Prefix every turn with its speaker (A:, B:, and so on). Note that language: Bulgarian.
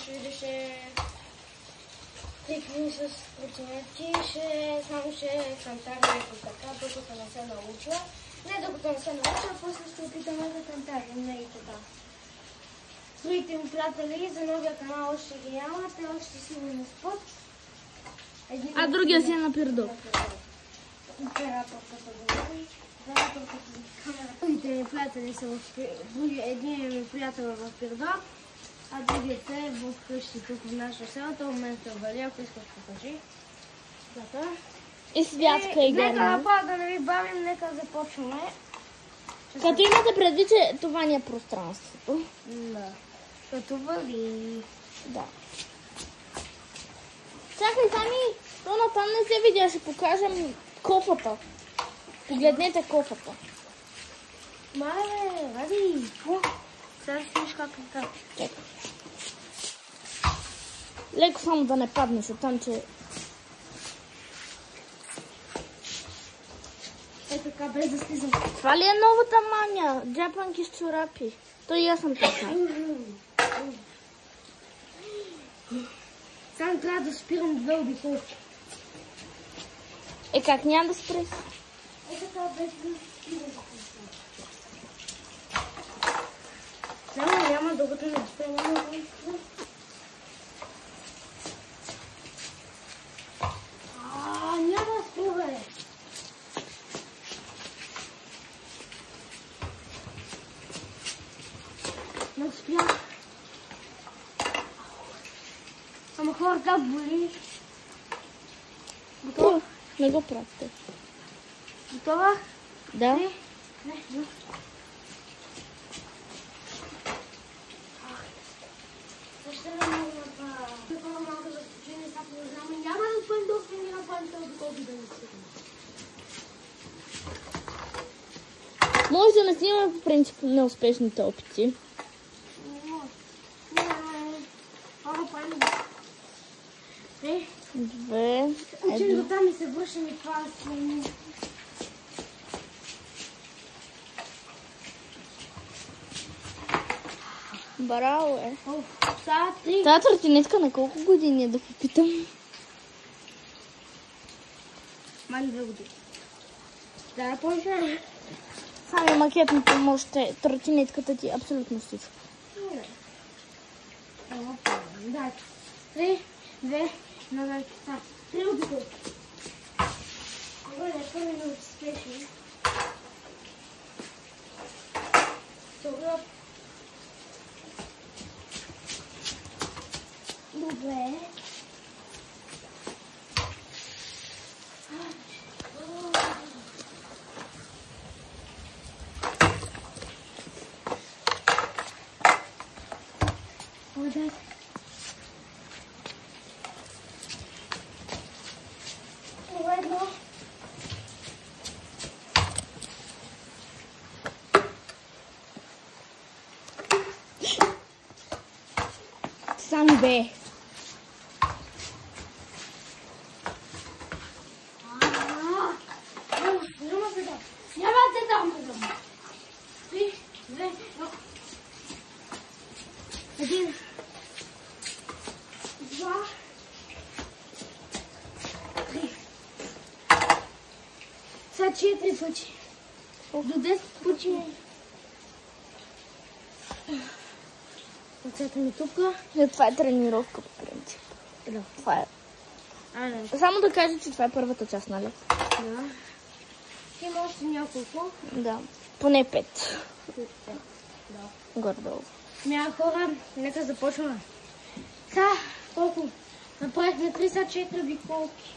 A: ще видеше техни с проценти, само ще кантарим и така, докато не се науча. Не докато не се науча, а после ще опитаме да кантарим, не и така. Другите ми приятели за новия канал още ги няма, те още сигурно спът.
B: А другия си е на пирдоп.
A: Операторката говори. Операторката с камерата. Другите ми приятели са в пирдоп. Един ми приятел е в пирдоп, а другите е в къщи тук в нашата село. Това момент е вали, ако искаш покажи. Така.
B: И Святка и
A: Нека
B: Герман.
A: направо да не ви бавим, нека започваме.
B: Като имате предвид, че това ни е пространството.
A: Да. Като вали.
B: Да. Чакай, сами, Рона, там не се видя, ще покажем кофата. Погледнете кофата.
A: Мале, вали. Сега ще виж как е така.
B: Чакай. Леко само да не паднеш оттам, че...
A: Е така, без да слизам.
B: Това ли е новата маня? Джапанки с чорапи. То и аз съм така.
A: Само трябва да спирам две обиколки.
B: Е, как няма да спреш?
A: Е така, без да спирам. Няма, докато не спре, няма да спре. Няма да спре, бе. Не успях. Ама хора, как боли? Готова?
B: Не го правите.
A: Готова?
B: Да?
A: Не. Защо не мога да направя? Такова малко да спочине, сега продължаваме. Няма да успеем да успеем на панта, доколко да не стигаме.
B: Може да не снимаме по принцип неуспешните опити.
A: Три,
B: Две,
A: учим до там и се вършим и това след.
B: Браво е.
A: Сега три.
B: Тази тротинетка на колко години е, да попитам?
A: Мани 2 години. Да, по-жа.
B: Сами макетното можете, тротинетката ти е абсолютно всичко.
A: Да. 3, 2, 1, 3 обиколки. Добре, първи да успешни. Добре. Добре. Уредно.
B: Сами бе.
A: Един, два, три. Сега 4 пъти. До 10 пъти. Ръцете ми тук.
B: Това е тренировка по принцип.
A: Да.
B: Това е.
A: Не.
B: Само да кажа, че това е първата част, нали?
A: Да. Има още няколко.
B: Да. Поне 5.
A: Да.
B: Гордо.
A: Хора, нека започваме. Сега, колко? Направихме 3 са 4 обиколки.